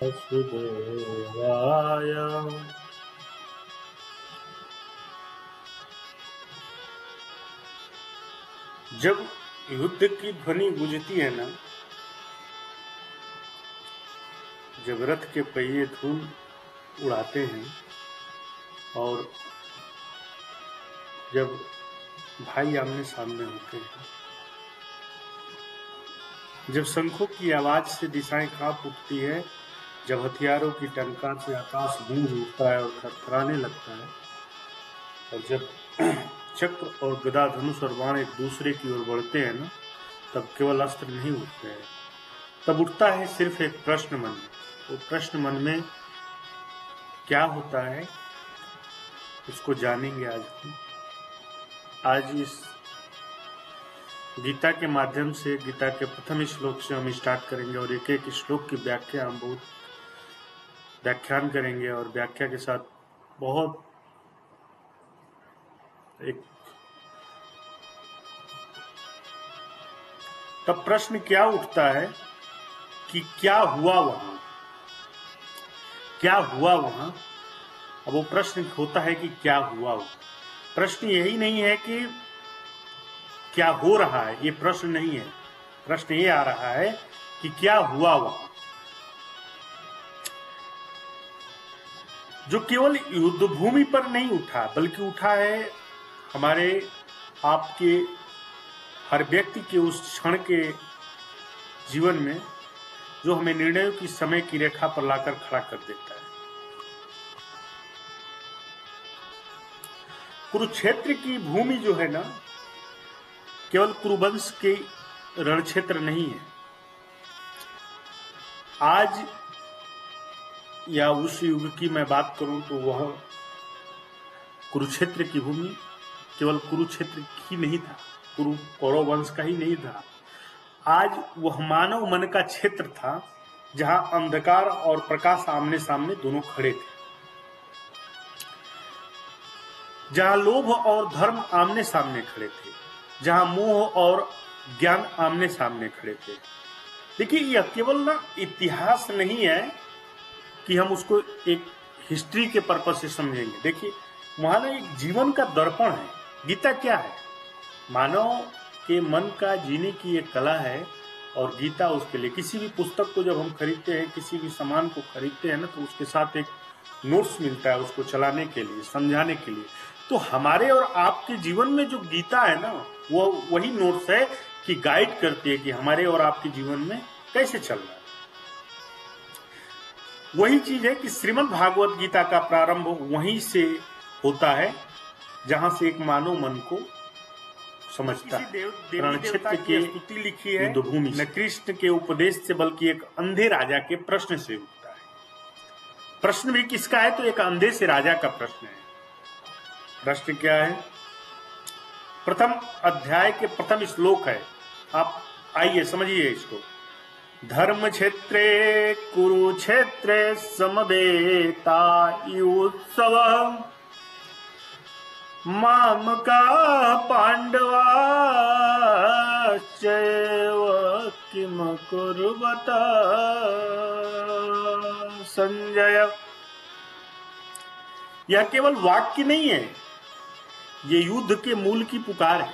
वासुदेवाय। जब युद्ध की ध्वनि गूंजती है ना, जब रथ के पहिए धूल उड़ाते हैं और जब भाई आमने सामने होते हैं, जब शंखों की आवाज से दिशाएं कांप उठती है, जब हथियारों की टंकार से आकाश गूंज उठता है और थरथराने लगता है, और जब चक्र और गदा, धनुष और बाण एक दूसरे की ओर बढ़ते हैं ना, तब केवल अस्त्र नहीं उठते हैं, तब उठता है सिर्फ एक प्रश्न मन में। वो प्रश्न मन में क्या होता है, इसको जानेंगे आज हम। आज इस गीता के माध्यम से, गीता के प्रथम श्लोक से हम स्टार्ट करेंगे और एक एक श्लोक की व्याख्या हम बहुत व्याख्यान करेंगे और व्याख्या के साथ बहुत एक। तब प्रश्न क्या उठता है कि क्या हुआ वहां, क्या हुआ वहां। अब वो प्रश्न होता है कि क्या हुआ वहां। प्रश्न यही नहीं है कि क्या हो रहा है, ये प्रश्न नहीं है। प्रश्न ये आ रहा है कि क्या हुआ वहां, जो केवल युद्ध भूमि पर नहीं उठा, बल्कि उठा है हमारे आपके हर व्यक्ति के उस क्षण के जीवन में, जो हमें निर्णयों की समय की रेखा पर लाकर खड़ा कर देता है। कुरुक्षेत्र की भूमि जो है ना, केवल कुरुवंश के रण क्षेत्र नहीं है। आज या उस युग की मैं बात करूं तो वह कुरुक्षेत्र की भूमि केवल कुरुक्षेत्र ही नहीं था, कुरु कौरव वंश का ही नहीं था। आज वह मानव मन का क्षेत्र था, जहां अंधकार और प्रकाश आमने सामने दोनों खड़े थे, जहां लोभ और धर्म आमने सामने खड़े थे, जहां मोह और ज्ञान आमने सामने खड़े थे। देखिए, यह केवल ना इतिहास नहीं है कि हम उसको एक हिस्ट्री के पर्पज से समझेंगे। देखिए, वहां ना एक जीवन का दर्पण है। गीता क्या है? मानव के मन का जीने की एक कला है, और गीता उसके लिए। किसी भी पुस्तक को जब हम खरीदते हैं, किसी भी सामान को खरीदते हैं ना, तो उसके साथ एक नोट्स मिलता है उसको चलाने के लिए, समझाने के लिए। तो हमारे और आपके जीवन में जो गीता है ना, वो वही नोट्स है कि गाइड करती है कि हमारे और आपके जीवन में कैसे चल रहा है। वही चीज है कि श्रीमद् भागवत गीता का प्रारंभ वहीं से होता है, जहां से एक मानव मन को समझता है। रण क्षेत्र की स्तुति लिखी है युद्ध भूमि न कृष्ण के उपदेश से, बल्कि एक अंधे राजा के प्रश्न से उठता है। प्रश्न भी किसका है? तो एक अंधे से राजा का प्रश्न है। प्रश्न क्या है? प्रथम अध्याय के प्रथम श्लोक है। आप आइए समझिए इसको। धर्म क्षेत्रे कुरुक्षेत्रे समवेता युत्सव, मामका पांडवाश्चैव किम कुर्वत संजय। यह केवल वाक्य नहीं है, ये युद्ध के मूल की पुकार है।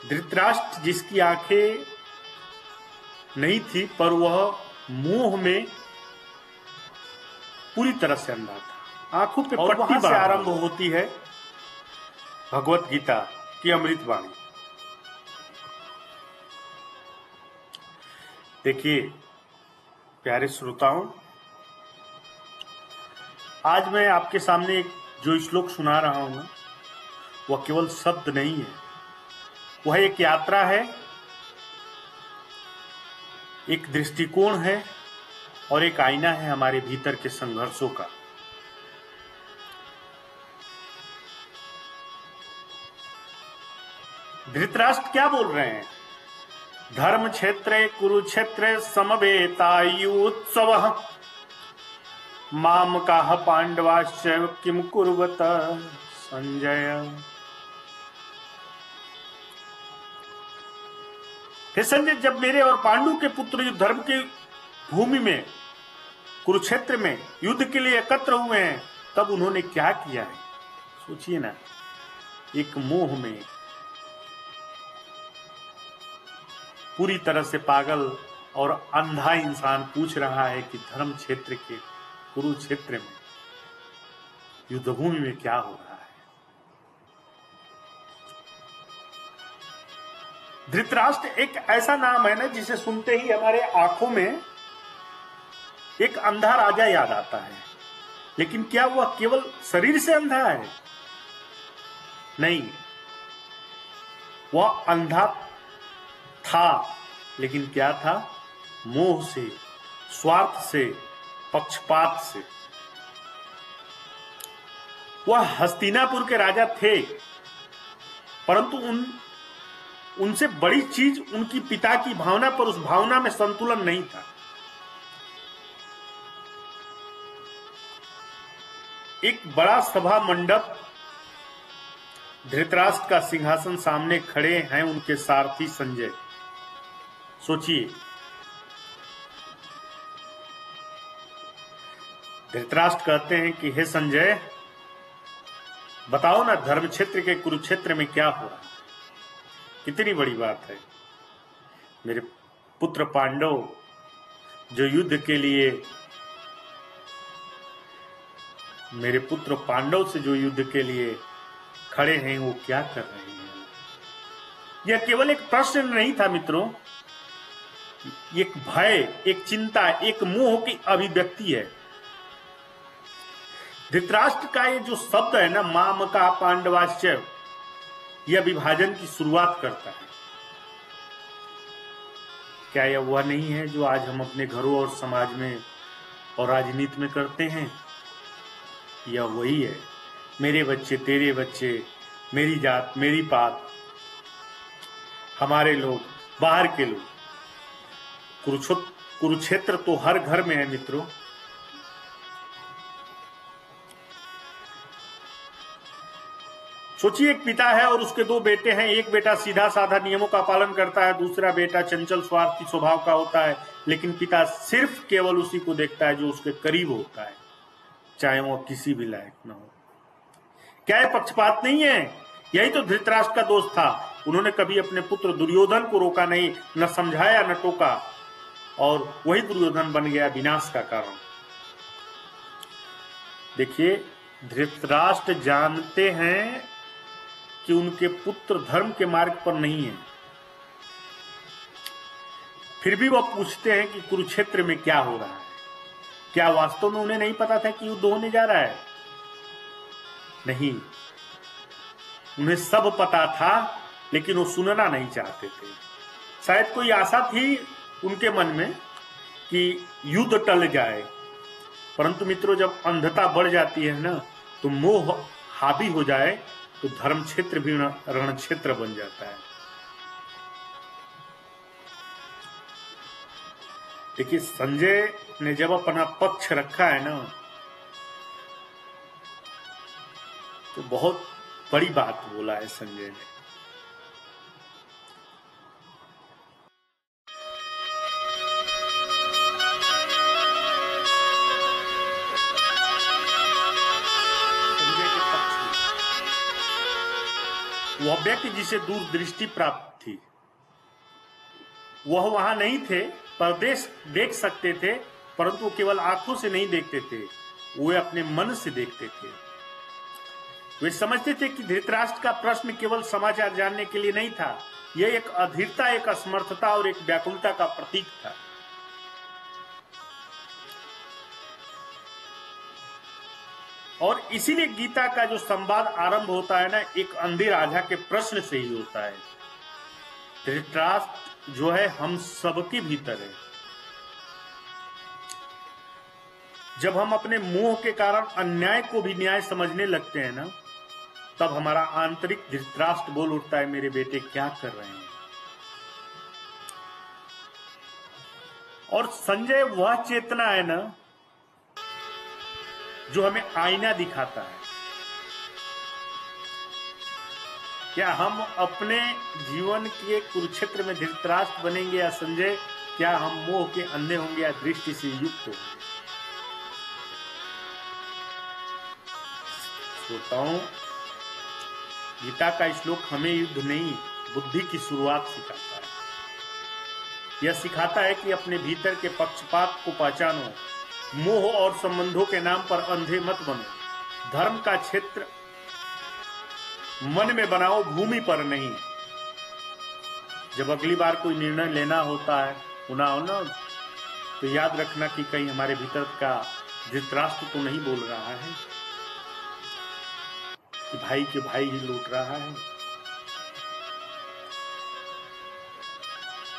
धृतराष्ट्र, जिसकी आंखें नहीं थी, पर वह मोह में पूरी तरह से अंधा था, आंखों पे पट्टी से आरंभ होती है भगवत गीता की अमृत वाणी। देखिए प्यारे श्रोताओं, आज मैं आपके सामने जो श्लोक सुना रहा हूं ना, वह केवल शब्द नहीं है, वह एक यात्रा है, एक दृष्टिकोण है और एक आईना है हमारे भीतर के संघर्षों का। धृतराष्ट्र क्या बोल रहे हैं? धर्म क्षेत्रे कुरुक्षेत्रे समवेतायुत्सव, मामकाः पांडवाश्चैव किम कुर्वत संजय। हे संजय, जब मेरे और पांडु के पुत्र धर्म के भूमि में, कुरुक्षेत्र में युद्ध के लिए एकत्र हुए हैं, तब उन्होंने क्या किया है? सोचिए ना, एक मोह में पूरी तरह से पागल और अंधा इंसान पूछ रहा है कि धर्म क्षेत्र के कुरुक्षेत्र में, युद्धभूमि में क्या हो रहा है। धृतराष्ट्र एक ऐसा नाम है ना, जिसे सुनते ही हमारे आंखों में एक अंधा राजा याद आता है। लेकिन क्या वह केवल शरीर से अंधा है? नहीं, वह अंधा था, लेकिन क्या था? मोह से, स्वार्थ से, पक्षपात से। वह हस्तिनापुर के राजा थे, परंतु उनसे बड़ी चीज उनकी पिता की भावना, पर उस भावना में संतुलन नहीं था। एक बड़ा सभा मंडप, धृतराष्ट्र का सिंहासन, सामने खड़े हैं उनके सारथी संजय। सोचिए, धृतराष्ट्र कहते हैं कि हे संजय, बताओ ना, धर्म क्षेत्र के कुरुक्षेत्र में क्या हो रहा है? कितनी बड़ी बात है। मेरे पुत्र पांडव जो युद्ध के लिए, मेरे पुत्र पांडव से जो युद्ध के लिए खड़े हैं, वो क्या कर रहे हैं? यह केवल एक प्रश्न नहीं था मित्रों, एक भय, एक चिंता, एक मोह की अभिव्यक्ति है। धृतराष्ट्र का ये जो शब्द है ना, मामका पांडवाश्च, यह विभाजन की शुरुआत करता है। क्या यह वह नहीं है जो आज हम अपने घरों और समाज में और राजनीति में करते हैं? यह वही है, मेरे बच्चे, तेरे बच्चे, मेरी जात, मेरी पात, हमारे लोग, बाहर के लोग। कुरुक्षेत्र तो हर घर में है मित्रों। सोचिए, एक पिता है और उसके दो बेटे हैं। एक बेटा सीधा साधा नियमों का पालन करता है, दूसरा बेटा चंचल स्वार्थी स्वभाव का होता है। लेकिन पिता सिर्फ केवल उसी को देखता है जो उसके करीब होता है, चाहे वह किसी भी लायक न हो। क्या यह पक्षपात नहीं है? यही तो धृतराष्ट्र का दोष था। उन्होंने कभी अपने पुत्र दुर्योधन को रोका नहीं, न समझाया न टोका, और वही दुर्योधन बन गया विनाश का कारण। देखिए, धृतराष्ट्र जानते हैं कि उनके पुत्र धर्म के मार्ग पर नहीं है, फिर भी वह पूछते हैं कि कुरुक्षेत्र में क्या हो रहा है। क्या वास्तव में उन्हें नहीं पता था कि युद्ध होने जा रहा है? नहीं, उन्हें सब पता था, लेकिन वो सुनना नहीं चाहते थे। शायद कोई आशा थी उनके मन में कि युद्ध टल जाए। परंतु मित्रों, जब अंधता बढ़ जाती है ना, तो मोह हावी हो जाए, तो धर्म क्षेत्र भी रण क्षेत्र बन जाता है। देखिए, संजय ने जब अपना पक्ष रखा है ना, तो बहुत बड़ी बात बोला है संजय ने। वह व्यक्ति जिसे दूरदृष्टि प्राप्त थी, वह वहां नहीं थे, परदेश देख सकते थे, परंतु वो केवल आंखों से नहीं देखते थे, वे अपने मन से देखते थे। वे समझते थे कि धृतराष्ट्र का प्रश्न केवल समाचार जानने के लिए नहीं था, यह एक अधीरता, एक असमर्थता और एक व्याकुलता का प्रतीक था। और इसीलिए गीता का जो संवाद आरंभ होता है ना, एक अंधे राजा के प्रश्न से ही होता है। धृतराष्ट्र जो है हम सबके भीतर है। जब हम अपने मोह के कारण अन्याय को भी न्याय समझने लगते हैं ना, तब हमारा आंतरिक धृतराष्ट्र बोल उठता है, मेरे बेटे क्या कर रहे हैं। और संजय वह चेतना है ना, जो हमें आईना दिखाता है। क्या हम अपने जीवन के कुरुक्षेत्र में धृतराष्ट्र बनेंगे या संजय, क्या हम मोह के अंधे होंगे या दृष्टि से युक्त होंगे? श्रोताओं, गीता का श्लोक हमें युद्ध नहीं, बुद्धि की शुरुआत सिखाता है। यह सिखाता है कि अपने भीतर के पक्षपात को पहचानो, मोह और संबंधों के नाम पर अंधे मत बनो। धर्म का क्षेत्र मन में बनाओ, भूमि पर नहीं। जब अगली बार कोई निर्णय लेना होता है ना, तो याद रखना कि कहीं हमारे भीतर का धृतराष्ट्र तो नहीं बोल रहा है कि भाई के भाई ही लूट रहा है।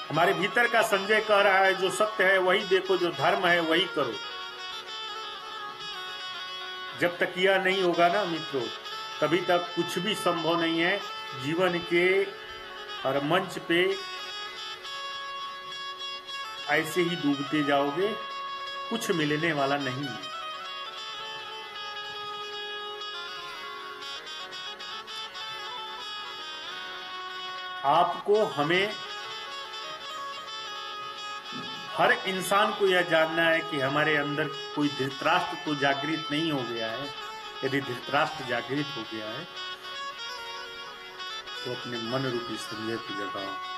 हमारे भीतर का संजय कह रहा है जो सत्य है वही देखो, जो धर्म है वही करो। जब तक यह नहीं होगा ना मित्रों, तभी तक कुछ भी संभव नहीं है। जीवन के हर मंच पे ऐसे ही डूबते जाओगे, कुछ मिलने वाला नहीं है। आपको, हमें, हर इंसान को यह जानना है कि हमारे अंदर कोई धृतराष्ट्र तो जागृत नहीं हो गया है। यदि धृतराष्ट्र जागृत हो गया है तो अपने मन रूपी संजय को जगाओ।